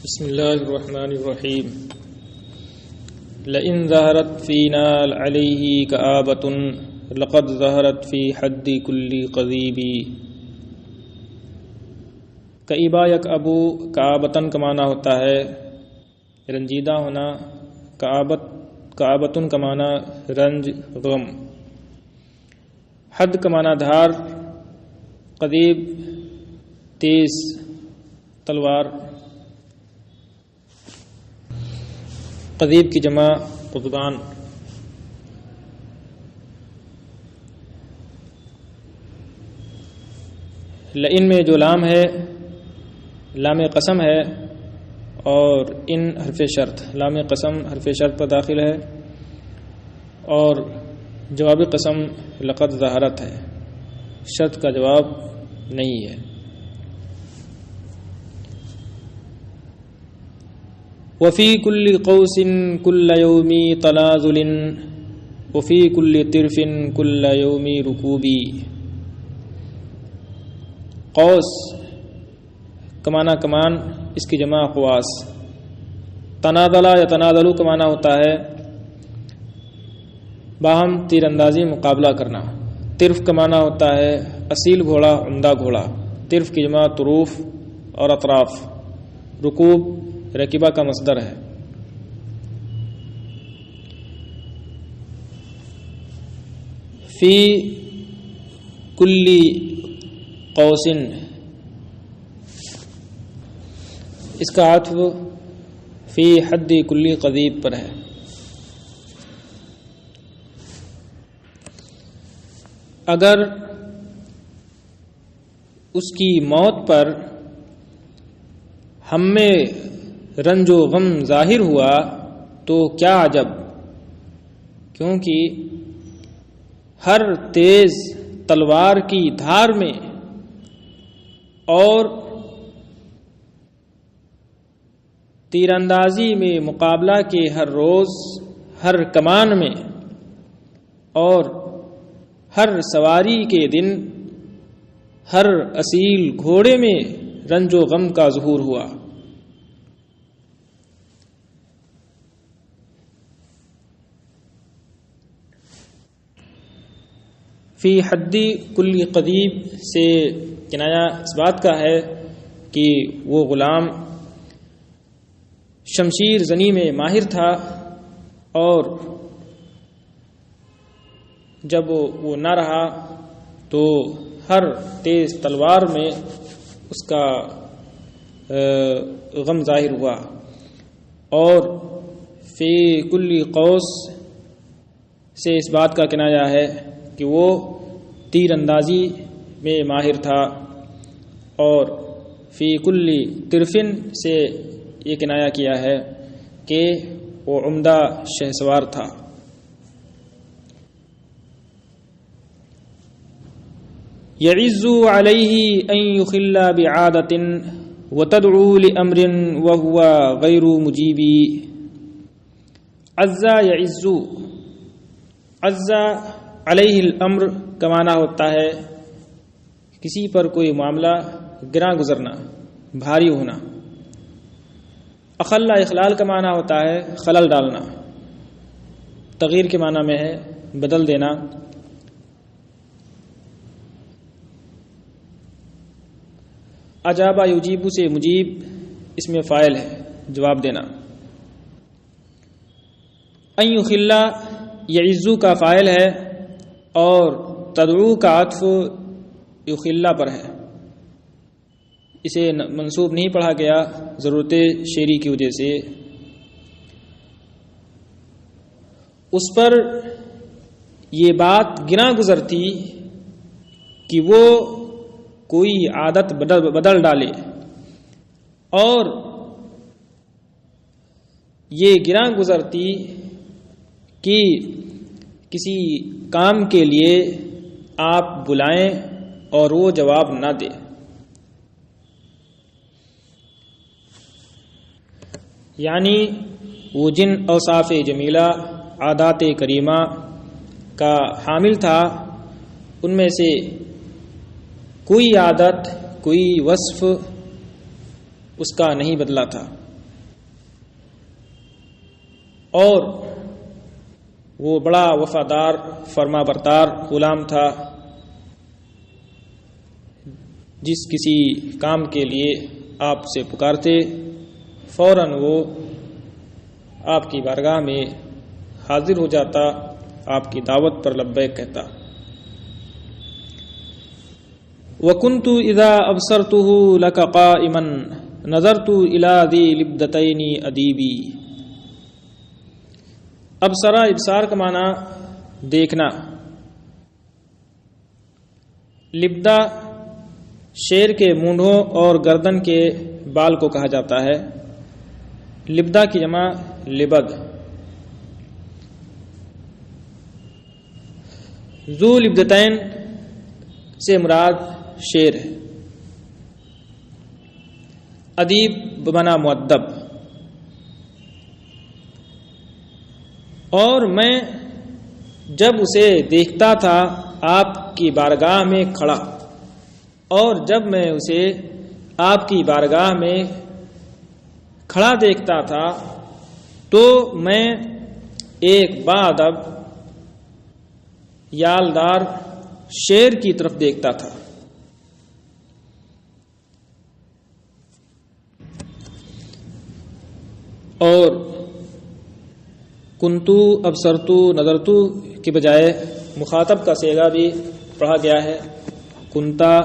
بسم اللہ الرحمن الرحیم لئن ظہرت فینا علیہ کآبۃ لقد ظہرت فی حد کل قذیب کعبہ یک ابو کعبۃ کا معنی ہوتا ہے رنجیدہ ہونا، کعبۃ کا معنی رنج غم، حد کا معنی دھار، قذیب تیز تلوار، قذیب کی جمع قضبان۔ لئن میں جو لام ہے لام قسم ہے، اور ان حرف شرط، لام قسم حرف شرط پر داخل ہے، اور جواب قسم لقد ظہرت ہے، شرط کا جواب نہیں ہے۔ وفی کل قوس کل یوم تنازل وفی کل طرف کل یوم رکوبی۔ قوس کمانا کمان، اس کی جمع قواس۔ تنازلہ یا تنازلو کا معنی ہوتا ہے باہم تیر اندازی مقابلہ کرنا۔ طرف کا معنی ہوتا ہے اصیل گھوڑا، عمدہ گھوڑا۔ طرف کی جمع طروف اور اطراف۔ رکوب رکیبہ کا مصدر ہے۔ فی کلی قوسن، اس کا عطف فی حد کلی قذیب پر ہے۔ اگر اس کی موت پر ہم میں رنج و غم ظاہر ہوا تو کیا عجب، کیونکہ ہر تیز تلوار کی دھار میں اور تیر اندازی میں مقابلہ کے ہر روز، ہر کمان میں اور ہر سواری کے دن ہر اصیل گھوڑے میں رنج و غم کا ظہور ہوا۔ فی حد کل قذیب سے کنایہ اس بات کا ہے کہ وہ غلام شمشیر زنی میں ماہر تھا، اور جب وہ نہ رہا تو ہر تیز تلوار میں اس کا غم ظاہر ہوا۔ اور فی کل قوس سے اس بات کا کنایہ ہے کہ وہ تیر اندازی میں ماہر تھا، اور فی کل طرفن سے یہ کنایہ کیا ہے کہ وہ عمدہ شہسوار تھا۔ یعز علیہ ان یخل بعادۃ وتدعو لامر وهو غیر مجیب۔ عز یعز، عز علیہ الامر کا معنی ہوتا ہے کسی پر کوئی معاملہ گراں گزرنا، بھاری ہونا۔ اخلا اخلال کا معنی ہوتا ہے خلل ڈالنا، تغییر کے معنی میں ہے بدل دینا۔ اجابہ یجیبو سے مجیب اس میں فاعل ہے، جواب دینا۔ ان یخل یعزو کا فاعل ہے، اور تدعو کا عطف یخلا پر ہے، اسے منصوب نہیں پڑھا گیا ضرورت شعری کی وجہ سے۔ اس پر یہ بات گراں گزرتی کہ وہ کوئی عادت بدل ڈالے، اور یہ گراں گزرتی کہ کسی کام کے لیے آپ بلائیں اور وہ جواب نہ دے۔ یعنی وہ جن اوصاف جمیلہ، عادات کریمہ کا حامل تھا، ان میں سے کوئی عادت، کوئی وصف اس کا نہیں بدلا تھا، اور وہ بڑا وفادار فرما بردار غلام تھا، جس کسی کام کے لیے آپ سے پکارتے فوراً وہ آپ کی بارگاہ میں حاضر ہو جاتا، آپ کی دعوت پر لبیک کہتا۔ وَكُنْتُ إِذَا أَبْصَرْتُهُ لَكَ قَائِمًا نَظَرْتُ إِلَى ذِي لِبْدَتَيْنِ أَدِيبِي۔ ابصرا، ابصار کا معنی دیکھنا۔ لبدہ شیر کے مونڈھوں اور گردن کے بال کو کہا جاتا ہے۔ لبدہ کی جمع لبد۔ ذو لبدتین سے مراد شیر ہے۔ ادیب بمعنی مؤدب۔ اور میں جب اسے دیکھتا تھا آپ کی بارگاہ میں کھڑا، اور جب میں اسے آپ کی بارگاہ میں کھڑا دیکھتا تھا تو میں ایک باادب یالدار شیر کی طرف دیکھتا تھا۔ اور کنتو ابصرتو نظرتو کے بجائے مخاطب کا صیغہ بھی پڑھا گیا ہے۔ کنتا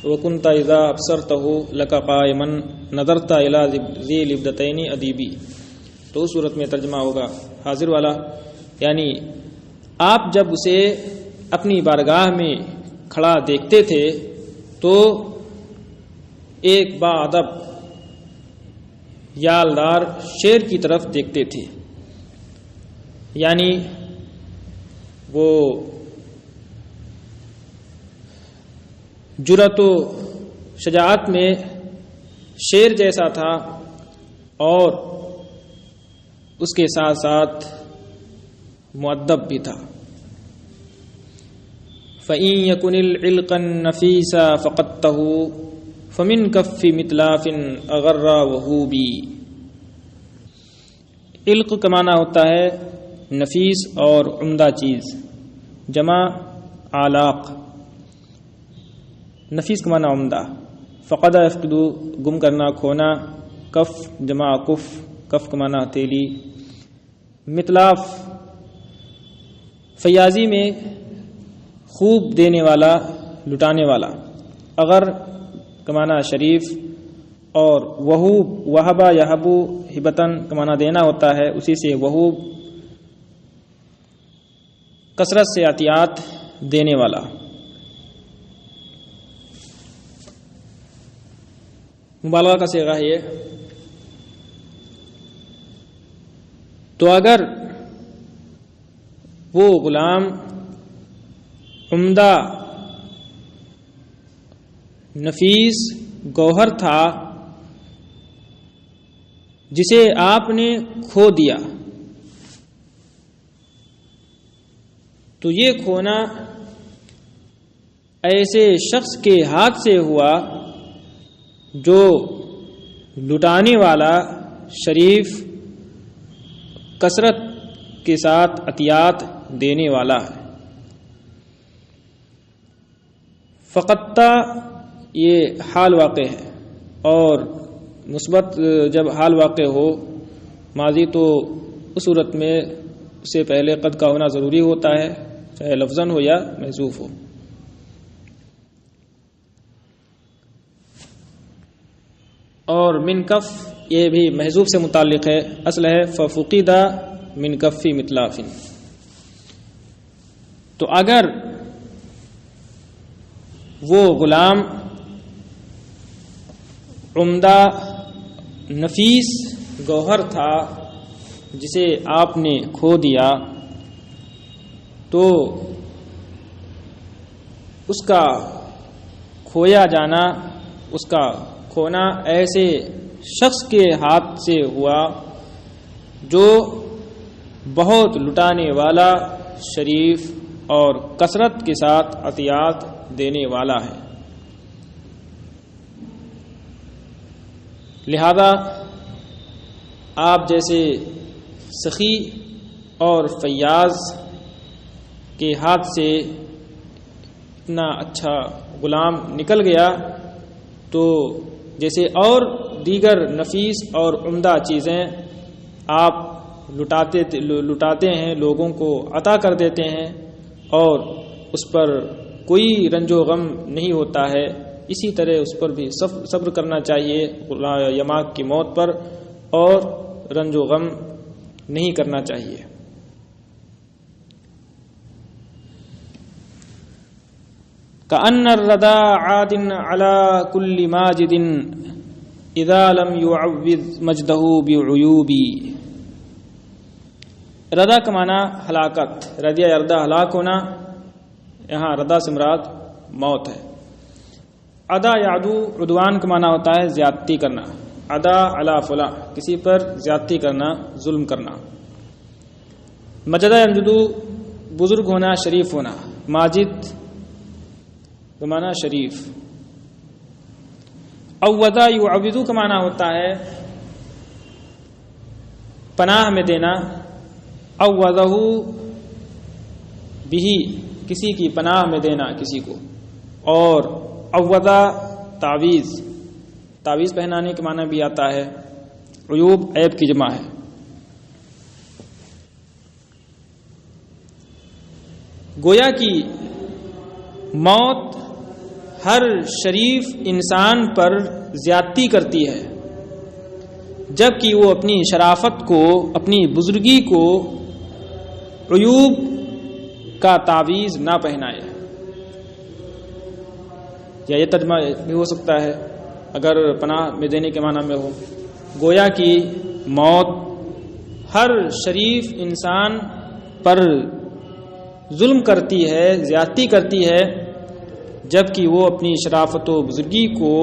وکنتا اذا ابصرتہ لک قائما نظرت الی ذی لبدتین ادیبی، تو اس صورت میں ترجمہ ہوگا حاضر والا، یعنی آپ جب اسے اپنی بارگاہ میں کھڑا دیکھتے تھے تو ایک باادب یالدار شیر کی طرف دیکھتے تھے، یعنی وہ جرأت و شجاعت میں شیر جیسا تھا، اور اس کے ساتھ ساتھ مؤدب بھی تھا۔ فَإِن يَكُنِ الْعِلْقَ النَّفِيسَ فَقَدْتَهُ فَمِن كَفِّ مِطْلَافٍ أَغَرَّ وَهُوبِي۔ علق کا معنی ہوتا ہے نفیس اور عمدہ چیز، جمع علاق۔ نفیس کا معنی عمدہ۔ فقد یفقد گم کرنا، کھونا۔ کف جمع کف، کف کا معنی ہتھیلی۔ مطلاف فیاضی میں خوب دینے والا، لٹانے والا۔ اگر کا معنی شریف، اور وہوب وہبا یہبو ہبتن کا معنی دینا ہوتا ہے، اسی سے وہوب کثرت سے عطیات دینے والا۔ مبالغہ کا صیغہ ہے یہ۔ تو اگر وہ غلام عمدہ نفیس گوہر تھا جسے آپ نے کھو دیا، تو یہ کھونا ایسے شخص کے ہاتھ سے ہوا جو لٹانے والا، شریف، کثرت کے ساتھ عطیات دینے والا ہے۔ فقطہ یہ حال واقع ہے، اور مثبت جب حال واقع ہو ماضی تو اس صورت میں اس سے پہلے قد کا ہونا ضروری ہوتا ہے، چاہے لفظاً ہو یا محذوف ہو۔ اور من کف یہ بھی محذوف سے متعلق ہے، اصل ہے ففقد من کفی مطلاف۔ تو اگر وہ غلام عمدہ نفیس گوہر تھا جسے آپ نے کھو دیا، تو اس کا کھویا جانا، اس کا کھونا ایسے شخص کے ہاتھ سے ہوا جو بہت لٹانے والا، شریف اور کثرت کے ساتھ عطیات دینے والا ہے۔ لہذا آپ جیسے سخی اور فیاض کے ہاتھ سے اتنا اچھا غلام نکل گیا تو جیسے اور دیگر نفیس اور عمدہ چیزیں آپ لٹاتے ہیں، لوگوں کو عطا کر دیتے ہیں اور اس پر کوئی رنج و غم نہیں ہوتا ہے، اسی طرح اس پر بھی صبر کرنا چاہیے یماق کی موت پر، اور رنج و غم نہیں کرنا چاہیے۔ كأن الردى عاد على كل ماجد إذا لم يعوض مجده بعيوب۔ ردا کا معنی ہلاکت، ردیا یردا ہلاک ہونا، یہاں ردا سے مراد موت ہے۔ ادا یعدو عدوان کا معنی ہوتا ہے زیادتی کرنا، ادا علی فلاں کسی پر زیادتی کرنا، ظلم کرنا۔ مجدہ یمجدو بزرگ ہونا، شریف ہونا، ماجد کا معنی شریف۔ عوضا یعوضو کا معنی ہوتا ہے پناہ میں دینا، عوضہ بھی کسی کی پناہ میں دینا کسی کو، اور عوضہ تعویذ پہنانے کے معنی بھی آتا ہے۔ عیوب عیب کی جمع ہے۔ گویا کی موت ہر شریف انسان پر زیادتی کرتی ہے، جبکہ وہ اپنی شرافت کو، اپنی بزرگی کو عیوب کا تعویذ نہ پہنائے۔ یا یہ ترجمہ بھی ہو سکتا ہے اگر پناہ میں دینے کے معنی میں ہو، گویا کی موت ہر شریف انسان پر ظلم کرتی ہے، زیادتی کرتی ہے، جبکہ وہ اپنی شرافت و بزرگی کو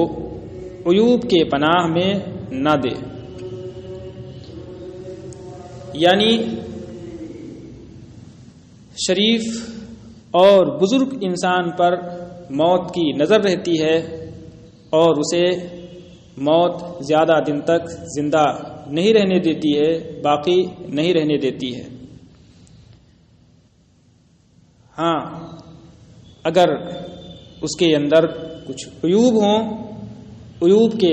عیوب کے پناہ میں نہ دے۔ یعنی شریف اور بزرگ انسان پر موت کی نظر رہتی ہے اور اسے موت زیادہ دن تک زندہ نہیں رہنے دیتی ہے، باقی نہیں رہنے دیتی ہے۔ ہاں اگر اس کے اندر کچھ عیوب ہوں، عیوب کے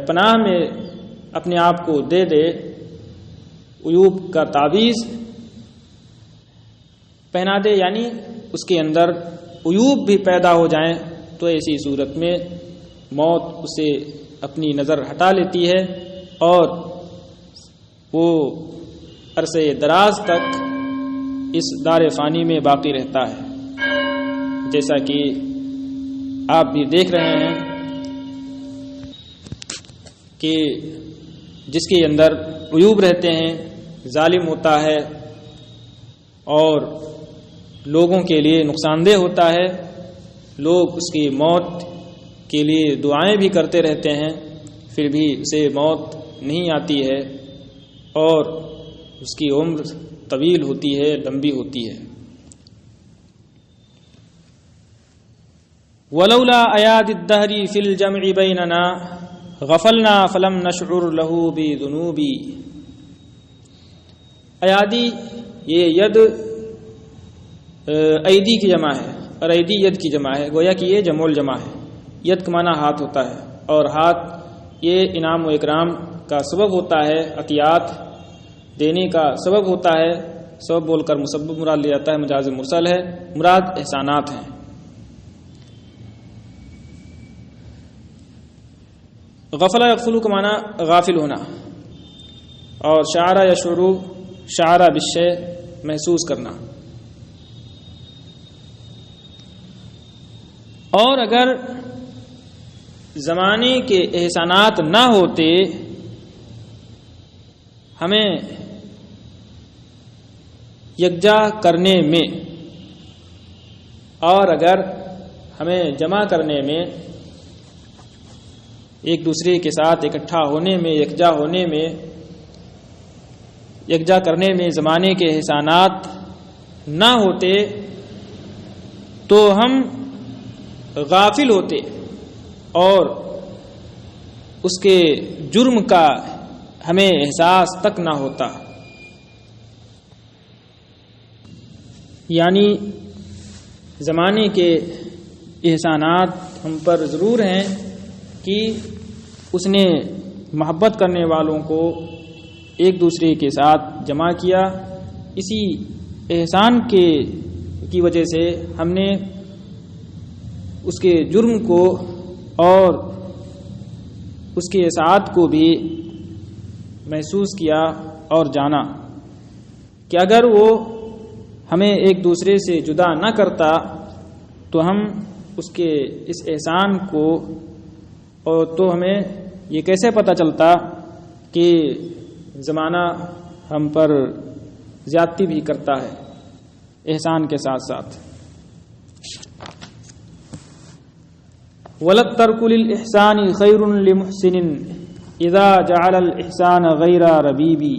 پناہ میں اپنے آپ کو دے دے، عیوب کا تعویذ پہنا دے، یعنی اس کے اندر عیوب بھی پیدا ہو جائیں، تو ایسی صورت میں موت اسے اپنی نظر ہٹا لیتی ہے اور وہ عرصے دراز تک اس دار فانی میں باقی رہتا ہے۔ جیسا کہ آپ بھی دیکھ رہے ہیں کہ جس کے اندر عیوب رہتے ہیں، ظالم ہوتا ہے اور لوگوں کے لیے نقصان دہ ہوتا ہے، لوگ اس کی موت کے لیے دعائیں بھی کرتے رہتے ہیں، پھر بھی اسے موت نہیں آتی ہے اور اس کی عمر طویل ہوتی ہے، لمبی ہوتی ہے۔ ولولا ایاد الدہر فی الجمع بیننا غفلنا فلم نشعر له بذنوبی۔ ایادی یہ ید ایدی کی جمع ہے اور ایدی ید کی جمع ہے، گویا کہ یہ جمع الجمع ہے۔ ید کا معنی ہاتھ ہوتا ہے اور ہاتھ یہ انعام و اکرام کا سبب ہوتا ہے، عطیات دینے کا سبب ہوتا ہے۔ سبب بول کر مسبب مراد لیا جاتا ہے، مجاز مرسل ہے، مراد احسانات ہیں۔ غفلہ یغفلو کا معنی غافل ہونا، اور شعرہ یشعرو، شعرہ بالشیء محسوس کرنا۔ اور اگر زمانے کے احسانات نہ ہوتے ہمیں یکجا کرنے میں، اور اگر ہمیں جمع کرنے میں، ایک دوسرے کے ساتھ اکٹھا ہونے میں، یکجا ہونے میں، یکجا کرنے میں زمانے کے احسانات نہ ہوتے تو ہم غافل ہوتے اور اس کے جرم کا ہمیں احساس تک نہ ہوتا۔ یعنی زمانے کے احسانات ہم پر ضرور ہیں کہ اس نے محبت کرنے والوں کو ایک دوسرے کے ساتھ جمع کیا. اسی احسان کی وجہ سے ہم نے اس کے جرم کو اور اس کے احساس کو بھی محسوس کیا اور جانا کہ اگر وہ ہمیں ایک دوسرے سے جدا نہ کرتا تو ہم اس کے اس احسان کو اور تو ہمیں یہ کیسے پتہ چلتا کہ زمانہ ہم پر زیادتی بھی کرتا ہے احسان کے ساتھ ساتھ. وَلَا التَّرْكُ لِلْإِحْسَانِ خَيْرٌ لِمُحْسِنٍ اذا جعل الاحسان غیر ربیبی.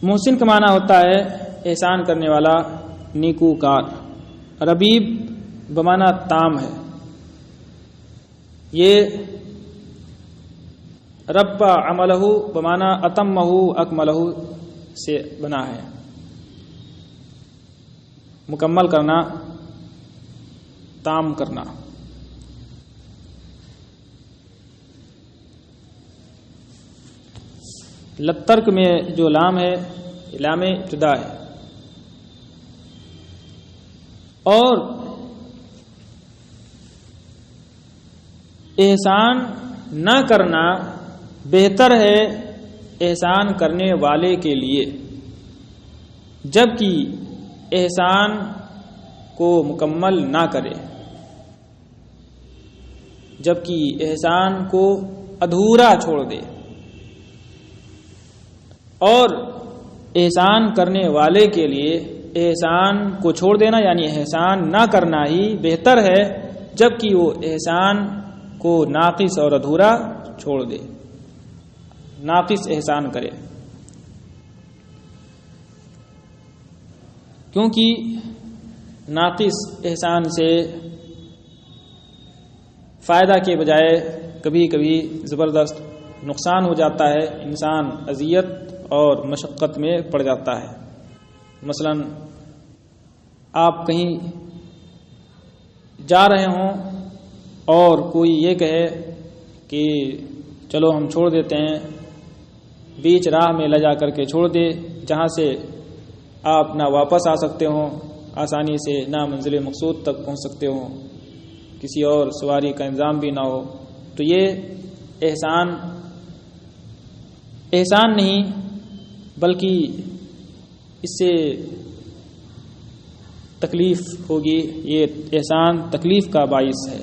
محسن کا معنی ہوتا ہے احسان کرنے والا، نیکوکار. ربیب بمعنی تام ہے. یہ رب عملہ بمعنی اتمہ اکملہ سے بنا ہے، مکمل کرنا، تام کرنا. لترک میں جو لام ہے لام ابتدا ہے. اور احسان نہ کرنا بہتر ہے احسان کرنے والے کے لیے، جبکہ احسان کو مکمل نہ کرے، جبکہ احسان کو ادھورا چھوڑ دے. اور احسان کرنے والے کے لیے احسان کو چھوڑ دینا یعنی احسان نہ کرنا ہی بہتر ہے، جبکہ وہ احسان کو ناقص اور ادھورا چھوڑ دے، ناقص احسان کرے. کیونکہ ناقص احسان سے فائدہ کے بجائے کبھی کبھی زبردست نقصان ہو جاتا ہے، انسان اذیت اور مشقت میں پڑ جاتا ہے. مثلا آپ کہیں جا رہے ہوں اور کوئی یہ کہے کہ چلو ہم چھوڑ دیتے ہیں، بیچ راہ میں لے جا کر کے چھوڑ دے جہاں سے آپ نہ واپس آ سکتے ہوں، آسانی سے نہ منزل مقصود تک پہنچ سکتے ہوں، کسی اور سواری کا انتظام بھی نہ ہو، تو یہ احسان نہیں بلکہ اس سے تکلیف ہوگی. یہ احسان تکلیف کا باعث ہے.